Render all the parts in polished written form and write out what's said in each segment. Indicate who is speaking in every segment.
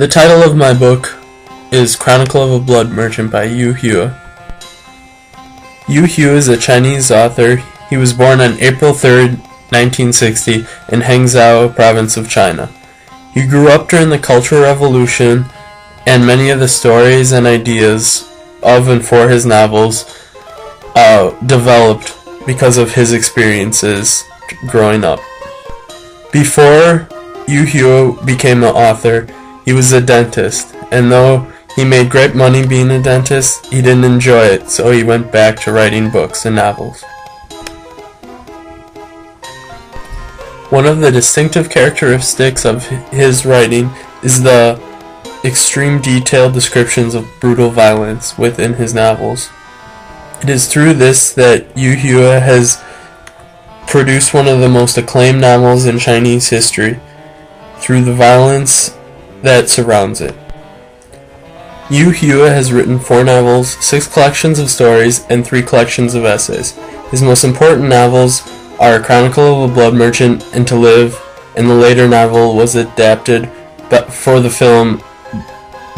Speaker 1: The title of my book is Chronicle of a Blood Merchant by Yu Hua. Yu Hua is a Chinese author. He was born on April 3rd, 1960 in Hangzhou province of China. He grew up during the Cultural Revolution, and many of the stories and ideas of and for his novels developed because of his experiences growing up. Before Yu Hua became an author, he was a dentist, and though he made great money being a dentist, he didn't enjoy it, so he went back to writing books and novels. One of the distinctive characteristics of his writing is the extreme detailed descriptions of brutal violence within his novels. It is through this that Yu Hua has produced one of the most acclaimed novels in Chinese history, through the violence that surrounds it. Yu Hua has written 4 novels, 6 collections of stories, and 3 collections of essays. His most important novels are Chronicle of a Blood Merchant and To Live, and the later novel was adapted for the film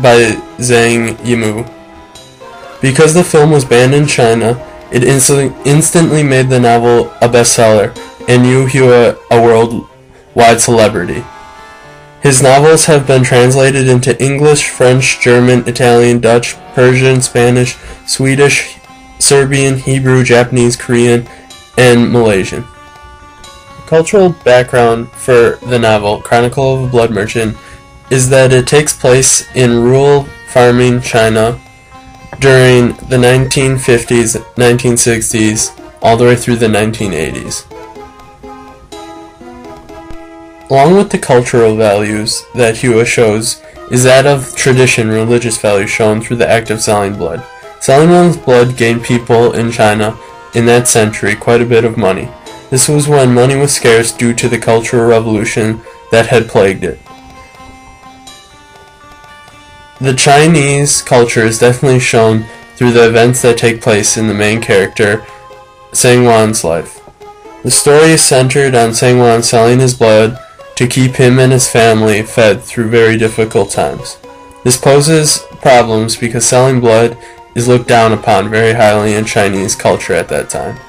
Speaker 1: by Zhang Yimou. Because the film was banned in China, it instantly made the novel a bestseller, and Yu Hua a worldwide celebrity. His novels have been translated into English, French, German, Italian, Dutch, Persian, Spanish, Swedish, Serbian, Hebrew, Japanese, Korean, and Malaysian. The cultural background for the novel, Chronicle of a Blood Merchant, is that it takes place in rural farming China during the 1950s, 1960s, all the way through the 1980s. Along with the cultural values that Hua shows is that of tradition, religious values shown through the act of selling blood. Selling one's blood gained people in China in that century quite a bit of money. This was when money was scarce due to the Cultural Revolution that had plagued it. The Chinese culture is definitely shown through the events that take place in the main character, Seng Wan's life. The story is centered on Seng Wan selling his blood to keep him and his family fed through very difficult times. This poses problems because selling blood is looked down upon very highly in Chinese culture at that time.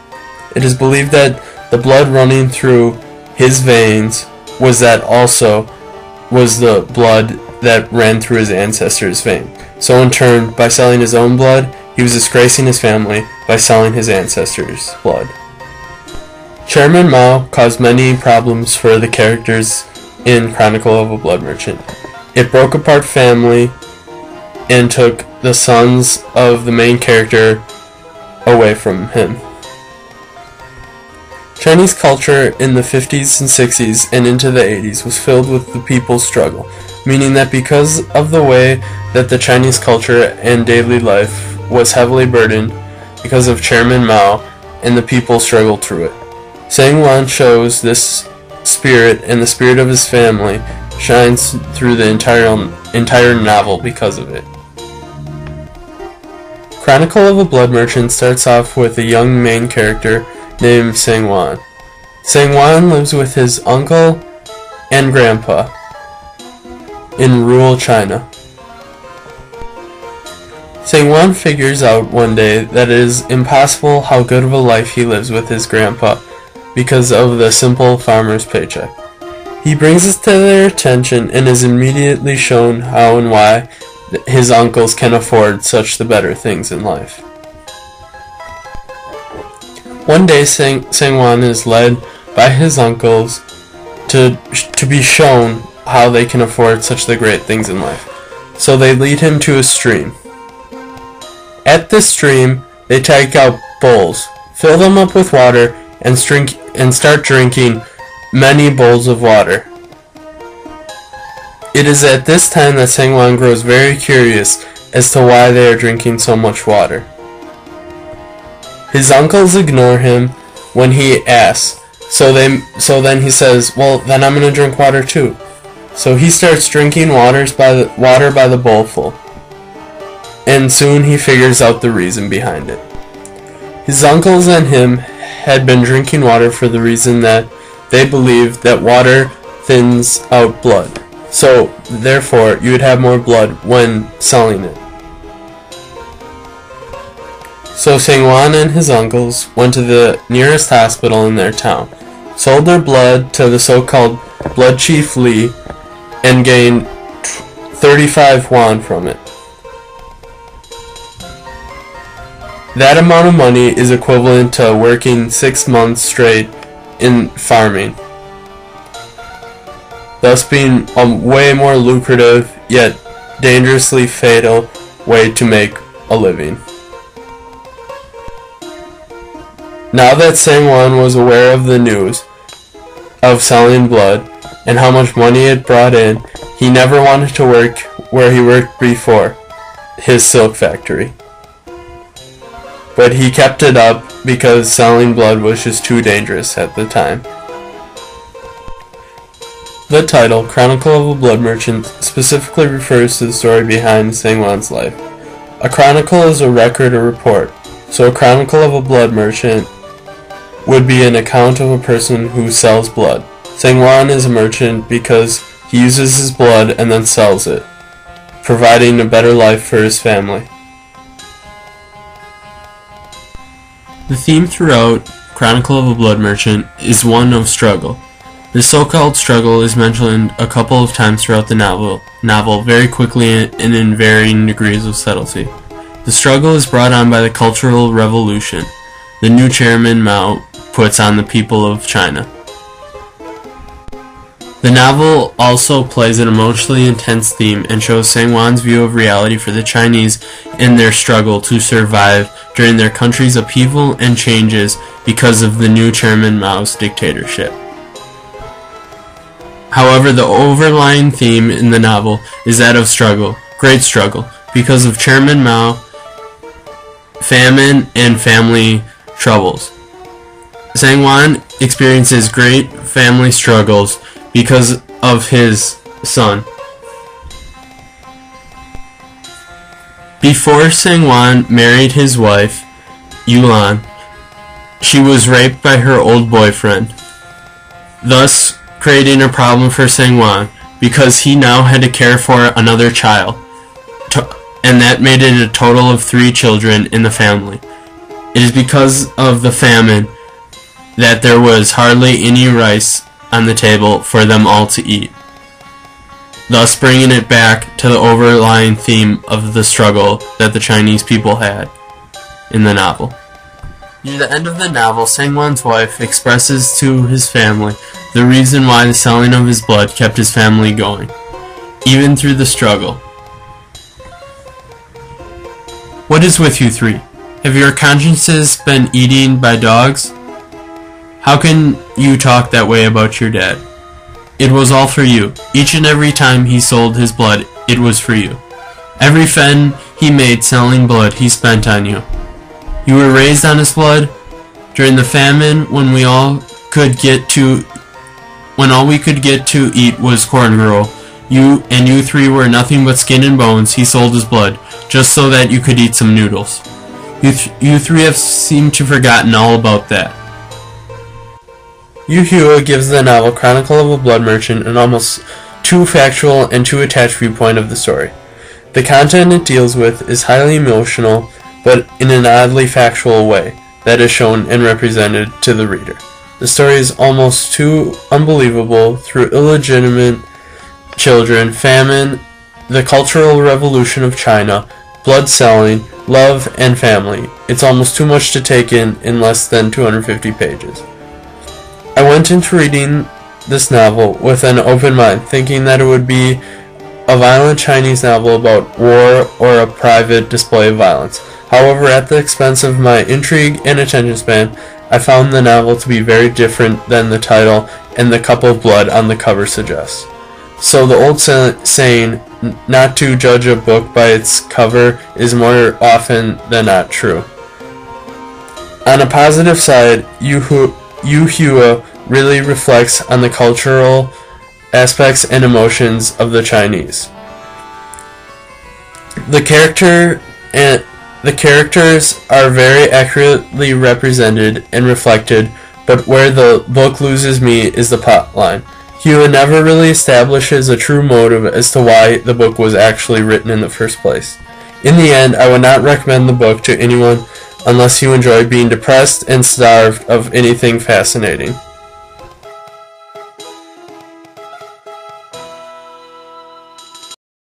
Speaker 1: It is believed that the blood running through his veins was the blood that ran through his ancestors' vein. So in turn, by selling his own blood, he was disgracing his family by selling his ancestors' blood. Chairman Mao caused many problems for the characters in Chronicle of a Blood Merchant. It broke apart family and took the sons of the main character away from him. Chinese culture in the 50s and 60s and into the 80s was filled with the people's struggle, meaning that because of the way that the Chinese culture and daily life was heavily burdened because of Chairman Mao, and the people struggled through it. Seng Wan shows this spirit, and the spirit of his family shines through the entire novel because of it. Chronicle of a Blood Merchant starts off with a young main character named Seng Wan. Seng Wan lives with his uncle and grandpa in rural China. Seng Wan figures out one day that it is impossible how good of a life he lives with his grandpa because of the simple farmer's paycheck. He brings this to their attention and is immediately shown how and why his uncles can afford such the better things in life. One day Seng Wan is led by his uncles to be shown how they can afford such the great things in life. So they lead him to a stream. At this stream, they take out bowls, fill them up with water, and start drinking many bowls of water. It is at this time that Seng Wan grows very curious as to why they are drinking so much water. His uncles ignore him when he asks, so then he says, well, then I'm going to drink water too. So he starts drinking water by the bowlful, and soon he figures out the reason behind it. His uncles and him had been drinking water for the reason that they believed that water thins out blood. so therefore you would have more blood when selling it. So Sengwan and his uncles went to the nearest hospital in their town, sold their blood to the so-called Blood Chief Li, and gained 35 yuan from it. That amount of money is equivalent to working 6 months straight in farming, thus being a way more lucrative yet dangerously fatal way to make a living. Now that Sengwan was aware of the news of selling blood and how much money it brought in, he never wanted to work where he worked before, his silk factory. But he kept it up because selling blood was just too dangerous at the time. The title, Chronicle of a Blood Merchant, specifically refers to the story behind Sengwan's life. A chronicle is a record or report, so a chronicle of a blood merchant would be an account of a person who sells blood. Sengwan is a merchant because he uses his blood and then sells it, providing a better life for his family. The theme throughout Chronicle of a Blood Merchant is one of struggle. This so-called struggle is mentioned a couple of times throughout the novel very quickly and in varying degrees of subtlety. The struggle is brought on by the Cultural Revolution the new Chairman Mao puts on the people of China. The novel also plays an emotionally intense theme and shows Sengwan's view of reality for the Chinese in their struggle to survive during their country's upheaval and changes because of the new Chairman Mao's dictatorship. However, the overlying theme in the novel is that of struggle, great struggle, because of Chairman Mao, famine, and family troubles. Sengwan experiences great family struggles because of his son. Before Sengwan married his wife, Yulan, she was raped by her old boyfriend, thus creating a problem for Sengwan because he now had to care for another child, and that made it a total of 3 children in the family. It is because of the famine that there was hardly any rice on the table for them all to eat, thus bringing it back to the overlying theme of the struggle that the Chinese people had in the novel. Near the end of the novel, Sengwan's wife expresses to his family the reason why the selling of his blood kept his family going, even through the struggle. What is with you 3? Have your consciences been eaten by dogs? How can you talk that way about your dad? It was all for you. Each and every time he sold his blood, it was for you. Every fen he made selling blood he spent on you. You were raised on his blood. During the famine, when all we could get to eat was corn gruel, you 3 were nothing but skin and bones. He sold his blood just so that you could eat some noodles. You 3 have seemed to have forgotten all about that. Yu Hua gives the novel Chronicle of a Blood Merchant an almost too factual and too attached viewpoint of the story. The content it deals with is highly emotional, but in an oddly factual way that is shown and represented to the reader. The story is almost too unbelievable through illegitimate children, famine, the Cultural Revolution of China, blood selling, love, and family. It's almost too much to take in less than 250 pages. I went into reading this novel with an open mind, thinking that it would be a violent Chinese novel about war or a private display of violence. However, at the expense of my intrigue and attention span, I found the novel to be very different than the title and the cup of blood on the cover suggests. So the old saying, not to judge a book by its cover, is more often than not true. On a positive side, Yu Hua really reflects on the cultural aspects and emotions of the Chinese. The characters are very accurately represented and reflected, but where the book loses me is the plot line. Hua never really establishes a true motive as to why the book was actually written in the first place. In the end, I would not recommend the book to anyone unless you enjoy being depressed and starved of anything fascinating.